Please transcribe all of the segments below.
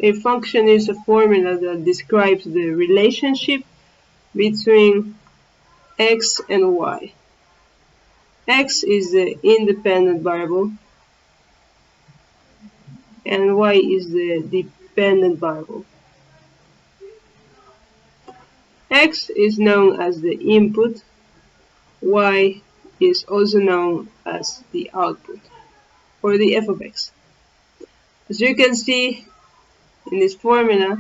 A function is a formula that describes the relationship between x and y. X is the independent variable and y is the dependent variable. X is known as the input, y is also known as the output, or the f of x. As you can see in this formula,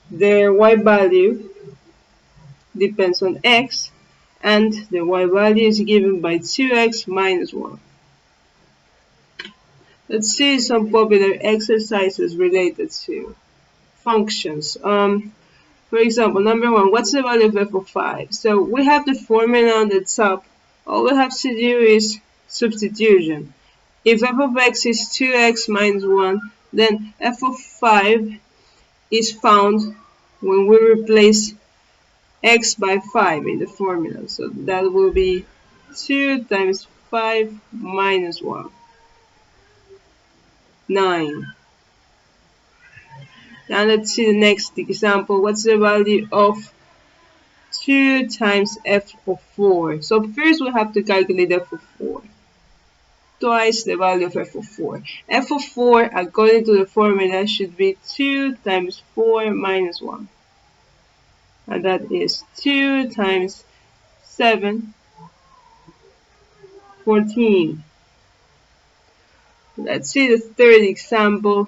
the y value depends on x, and the y value is given by 2x minus 1. Let's see some popular exercises related to functions. For example, number 1, what's the value of f of 5? So we have the formula on the top. All we have to do is substitution. If f of x is 2x minus 1, then f of 5 is found when we replace x by 5 in the formula. So that will be 2 times 5 minus 1. 9. Now let's see the next example. What's the value of 2 times f of 4? So first we have to calculate f of 4. Twice the value of f of 4. F of 4, according to the formula, should be 2 times 4 minus 1. And that is 2 times 7, 14. Let's see the third example.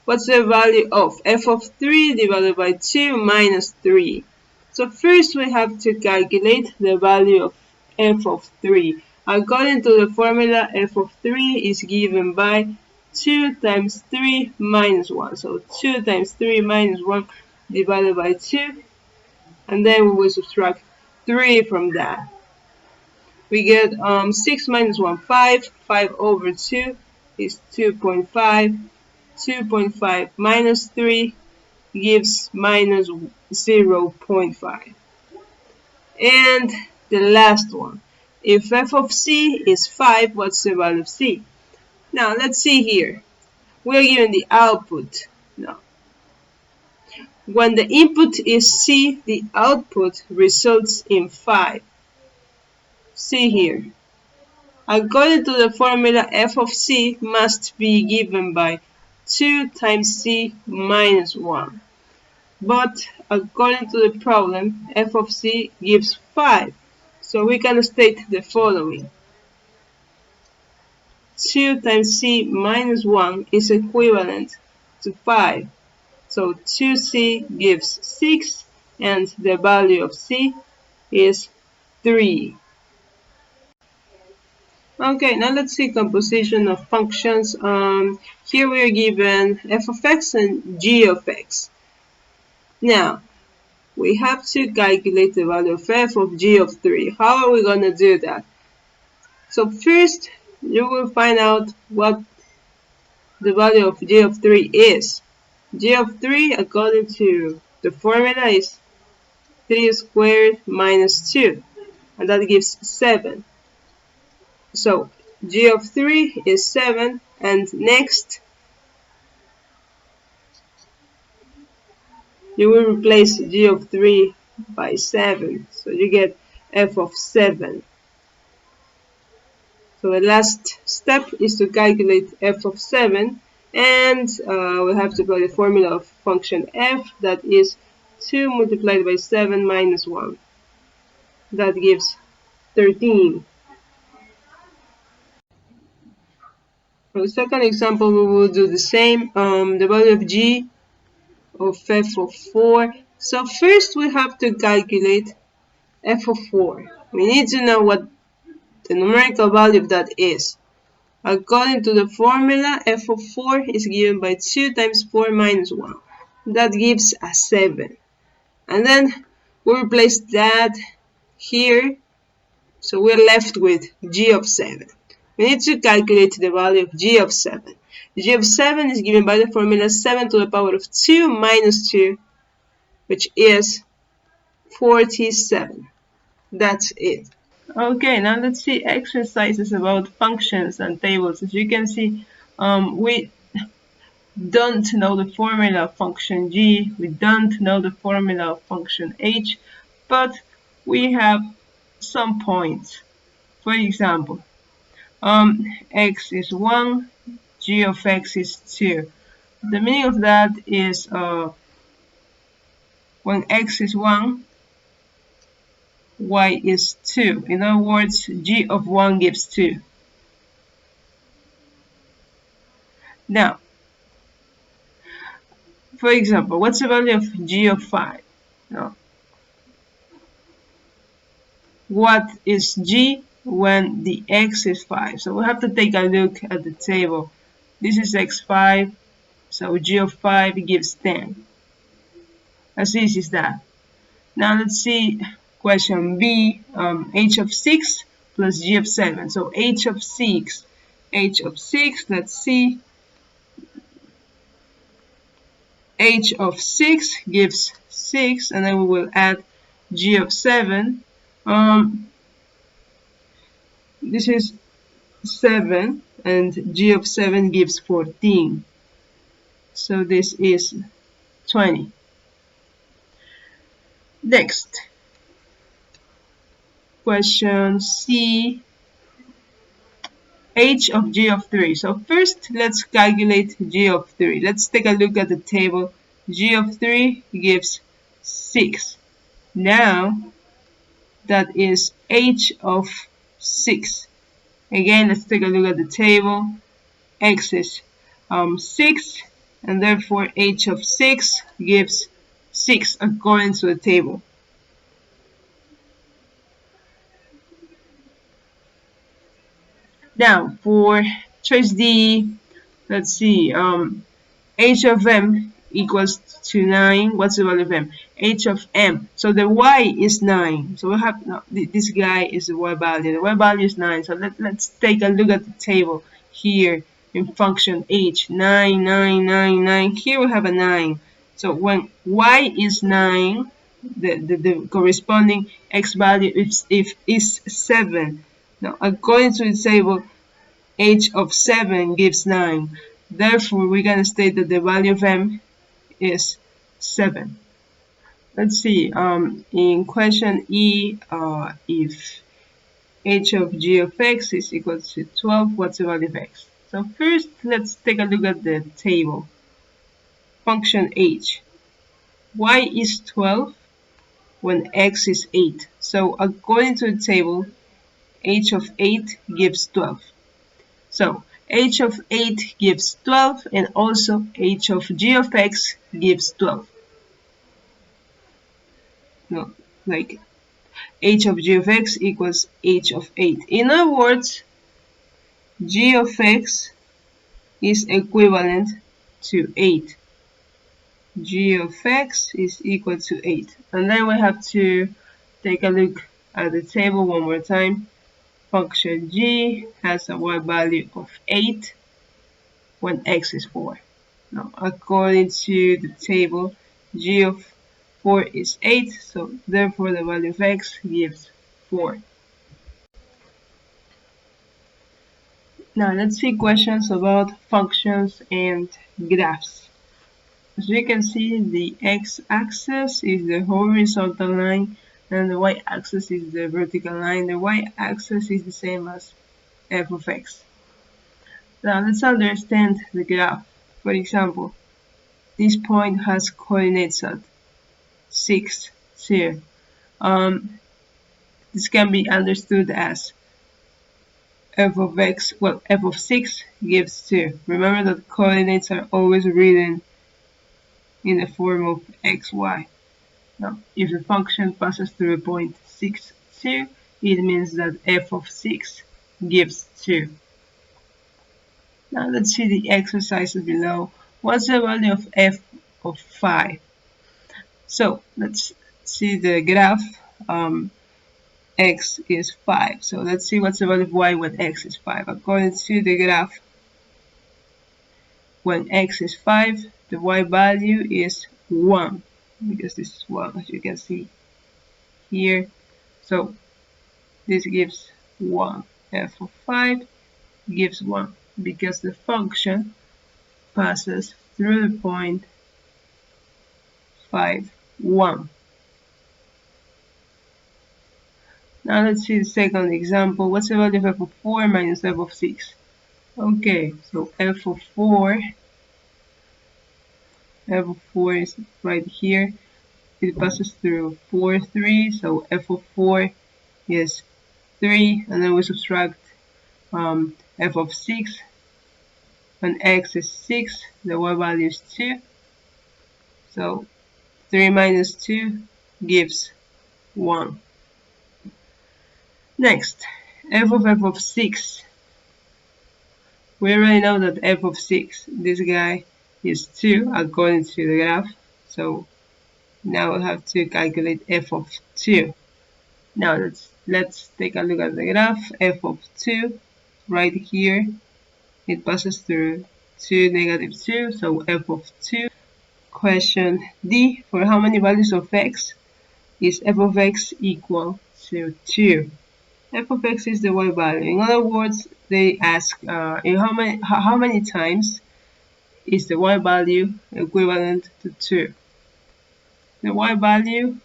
What's the value of f of 3 divided by 2 minus 3? So first we have to calculate the value of f of 3. According to the formula, f of 3 is given by 2 times 3 minus 1. So 2 times 3 minus 1 divided by 2. And then we will subtract 3 from that. We get 6 minus 1, 5. 5 over 2 is 2.5. 2.5 minus 3 gives minus 0.5. And the last one. If f of c is 5, what's the value of c? Now let's see here. We're given the output. Now, when the input is c, the output results in 5. See here. According to the formula, f of c must be given by 2 times c minus 1. But according to the problem, f of c gives 5. So we can state the following. 2 times c minus 1 is equivalent to 5. So 2c gives 6, and the value of c is 3. Okay, now let's see composition of functions. Here we are given f of x and g of x. Now, we have to calculate the value of f of g of 3. How are we going to do that? So first, you will find out what the value of g of 3 is. G of 3, according to the formula, is 3 squared minus 2, and that gives 7. So g of 3 is 7, and next you will replace g of 3 by 7, so you get f of 7. So the last step is to calculate f of 7, and we have to apply the formula of function f, that is 2 multiplied by 7 minus 1. That gives 13. For the second example, we will do the same. The value of g of f of 4. So first we have to calculate f of 4. We need to know what the numerical value of that is. According to the formula, f of 4 is given by 2 times 4 minus 1. That gives a 7. And then we replace that here. So we're left with g of 7. We need to calculate the value of g of 7. G of 7 is given by the formula 7 to the power of 2 minus 2, which is 47. That's it. Okay, now let's see exercises about functions and tables. As you can see, we don't know the formula of function g, we don't know the formula of function h, but we have some points. For example, x is 1, g of x is 2. The meaning of that is when x is 1, y is 2. In other words, g of 1 gives 2. Now, for example, what's the value of g of 5? Now, what is g when the x is 5? So we have to take a look at the table. This is x5, so g of 5 gives 10. As easy as that. Now let's see question B, h of 6 plus g of 7. So h of 6, let's see, h of 6 gives 6, and then we will add g of 7. This is 7, and g of 7 gives 14. So this is 20. Next, question C, h of g of 3. So first, let's calculate g of 3. Let's take a look at the table. G of 3 gives 6. Now, that is h of 6. Again, let's take a look at the table. X is 6, and therefore h of 6 gives 6 according to the table. Now, for choice D, let's see, h of m equals to 9. What's the value of m? H of m. So the y is 9. So we have, no, this guy is the y value. The y value is 9. So let's take a look at the table here in function h. 9, 9, 9, 9. Here we have a 9. So when y is 9, the corresponding x value is 7. Now, according to the table, h of 7 gives 9. Therefore, we're going to state that the value of m is 7. Let's see, in question E, if h of g of x is equal to 12, what's the value of x? So first, let's take a look at the table. Function h. Y is 12 when x is 8. So according to the table, h of 8 gives 12. So h of 8 gives 12, and also h of g of x gives 12. No, like h of g of x equals h of 8. In other words, g of x is equivalent to 8. G of x is equal to 8. And then we have to take a look at the table one more time. Function g has a y value of 8 when x is 4. Now, according to the table, g of 4 is 8, so therefore the value of x gives 4. Now, let's see questions about functions and graphs. As you can see, the x-axis is the horizontal line, and the y-axis is the vertical line. The y-axis is the same as f of x. Now, let's understand the graph. For example, this point has coordinates at 6, 0. This can be understood as f of x, well, f of 6 gives 2. Remember that coordinates are always written in the form of x, y. Now, if the function passes through a point 6, 2, it means that f of 6 gives 2. Now, let's see the exercises below. What's the value of f of 5? So, let's see the graph. X is 5. So let's see what's the value of y when x is 5. According to the graph, when x is 5, the y value is 1, because this is 1, as you can see here. So this gives 1. f of 5 gives 1 because the function passes through the point 5, 1. Now let's see the second example. What's the value of f of 4 minus f of 6? Okay, so f of 4 is right here. It passes through 4, 3, so f of 4 is 3, and then we subtract f of 6. When x is 6, the y value is 2. So 3 minus 2 gives 1. Next, f of 6. We already know that f of 6, this guy is 2 according to the graph. So now we have to calculate f of 2. Now let's take a look at the graph. F of 2 right here, it passes through 2, negative 2, so f of 2. Question D, for how many values of x is f of x equal to 2? F of x is the y value. In other words, they ask in how many times is the y value equivalent to 2? The y value,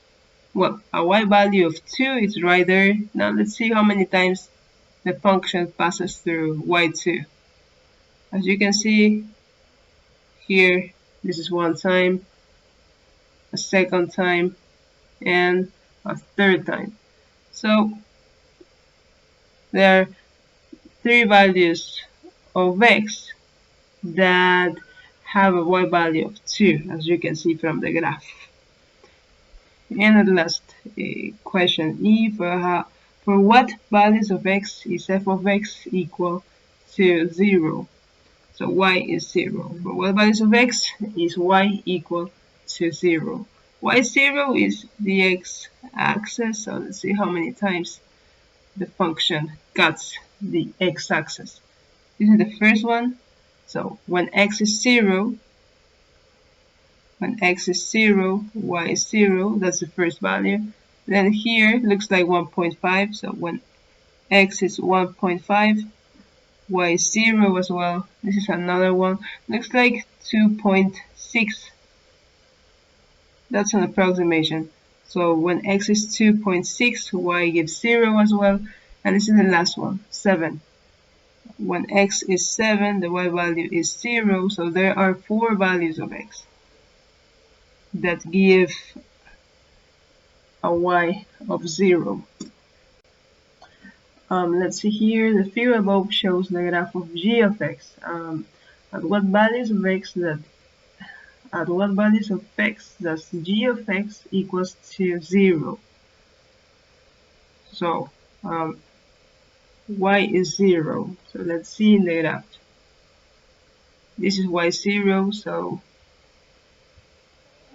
well, a y value of 2 is right there. Now let's see how many times the function passes through y2. As you can see here, this is one time, a second time, and a third time. So there are 3 values of x that have a y value of 2, as you can see from the graph. And the last question E, for what values of x is f of x equal to 0? So y is 0. For what values of x is y equal to 0? Y0 is the x-axis, so let's see how many times the function cuts the x-axis. This is the first one. So when x is 0, y is 0, that's the first value. Then here looks like 1.5, so when x is 1.5, y is 0 as well. This is another one. Looks like 2.6. That's an approximation. So when x is 2.6, y gives 0 as well. And this is the last one, 7. When x is 7, the y value is 0. So there are 4 values of x that give a y of 0. Let's see here. The figure above shows the graph of g of x. At what values of x does g of x equals to 0? So y is 0. So let's see in the graph. This is y0. So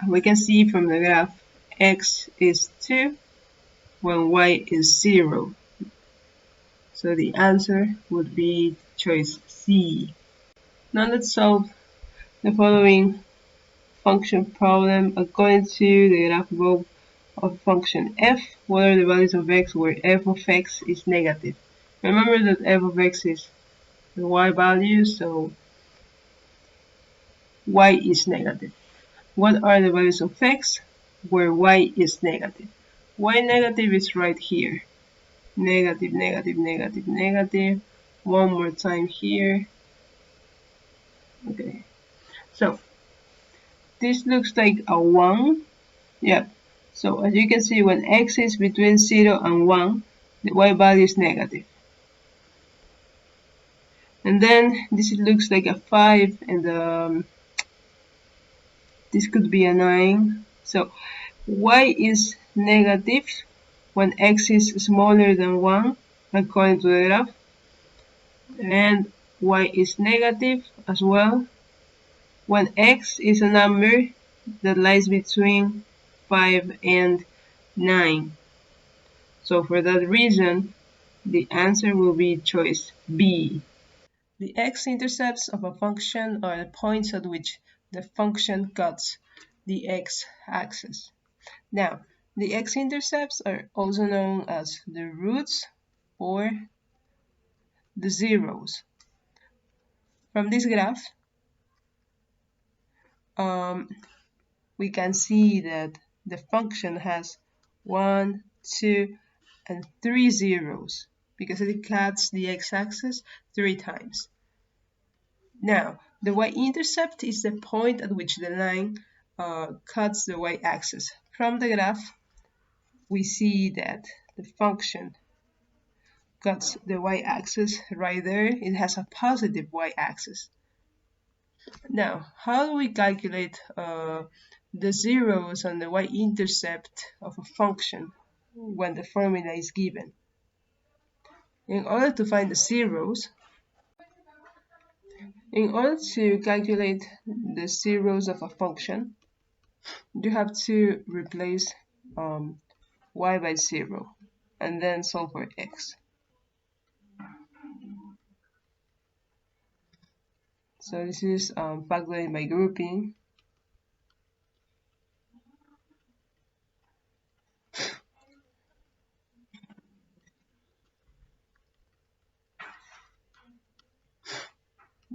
we can see from the graph x is 2 when y is 0. So the answer would be choice C. Now let's solve the following function problem according to the graph above of function f. What are the values of x where f of x is negative? Remember that f of x is the y value, so y is negative. What are the values of x where y is negative? Y negative is right here. Negative, negative, negative, negative. One more time here. Okay. So this looks like a 1. Yeah. So as you can see, when x is between 0 and 1, the y value is negative. And then this looks like a 5, and this could be a 9. So y is negative when x is smaller than 1, according to the graph. And y is negative as well when x is a number that lies between 5 and 9. So for that reason, the answer will be choice B. The x-intercepts of a function are the points at which the function cuts the x-axis. Now, The x-intercepts are also known as the roots or the zeros. From this graph, we can see that the function has 1, 2, and 3 zeros because it cuts the x-axis 3 times. Now, the y-intercept is the point at which the line cuts the y-axis. From the graph, we see that the function cuts the y-axis right there. It has a positive y-axis. Now, how do we calculate the zeros on the y-intercept of a function when the formula is given? In order to find the zeros, in order to calculate the zeros of a function, you have to replace y by 0 and then solve for x. So this is factoring by grouping.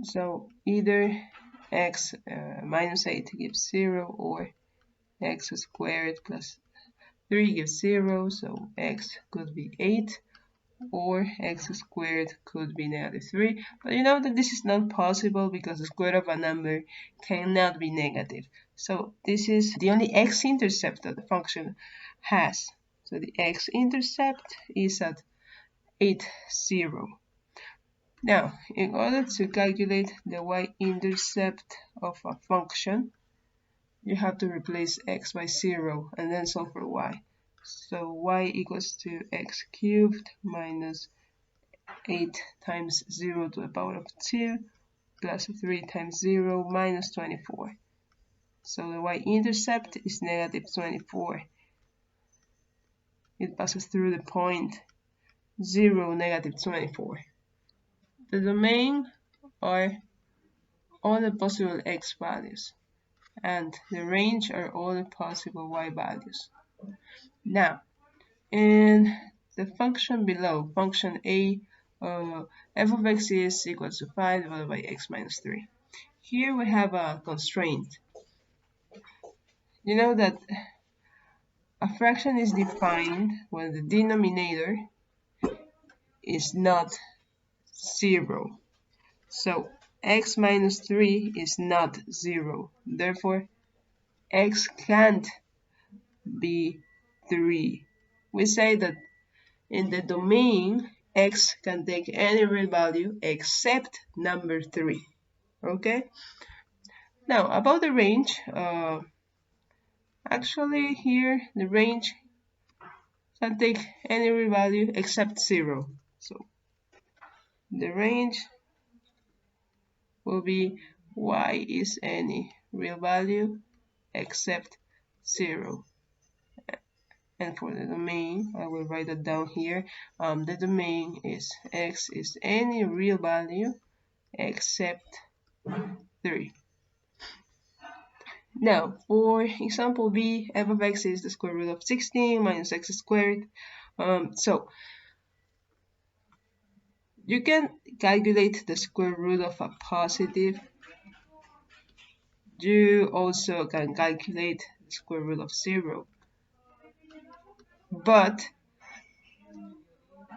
So either x minus 8 gives 0 or x squared plus 3 gives 0, so x could be 8 or x squared could be negative 3. But you know that this is not possible because the square of a number cannot be negative. So this is the only x-intercept that the function has. So the x-intercept is at 8, 0. Now, in order to calculate the y-intercept of a function, you have to replace x by 0 and then solve for y. So y equals to x cubed minus 8 times 0 to the power of 2 plus 3 times 0 minus 24. So the y-intercept is negative 24. It passes through the point 0, negative 24. The domain are all the possible x values, and the range are all the possible y values. Now, in the function below, function a, f of x is equal to 5 divided by x minus 3. Here we have a constraint. You know that a fraction is defined when the denominator is not 0. So x minus 3 is not 0. Therefore, x can't be 3. We say that in the domain, x can take any real value except number 3. Okay? Now, about the range, actually here the range can take any real value except 0. So the range will be y is any real value except 0. And for the domain, I will write it down here. The domain is x is any real value except 3. Now, for example B, f of x is the square root of 16 minus x squared. So you can calculate the square root of a positive. You also can calculate the square root of 0. But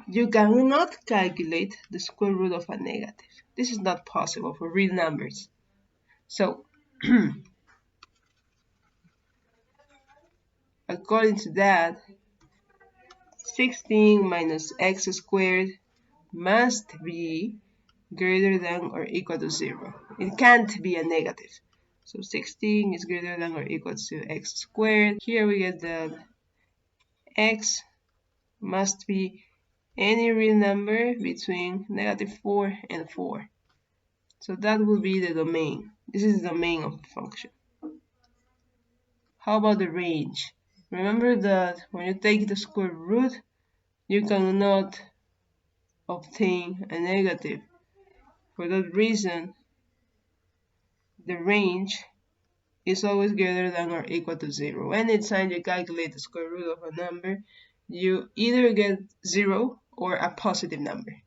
you cannot calculate the square root of a negative. This is not possible for real numbers. So, according to that, 16 minus x squared must be greater than or equal to 0. It can't be a negative. So 16 is greater than or equal to x squared. Here we get that x must be any real number between negative 4 and 4. So that will be the domain. This is the domain of the function. How about the range? Remember that when you take the square root, you cannot obtain a negative. For that reason, the range is always greater than or equal to 0. Anytime you calculate the square root of a number, you either get 0 or a positive number.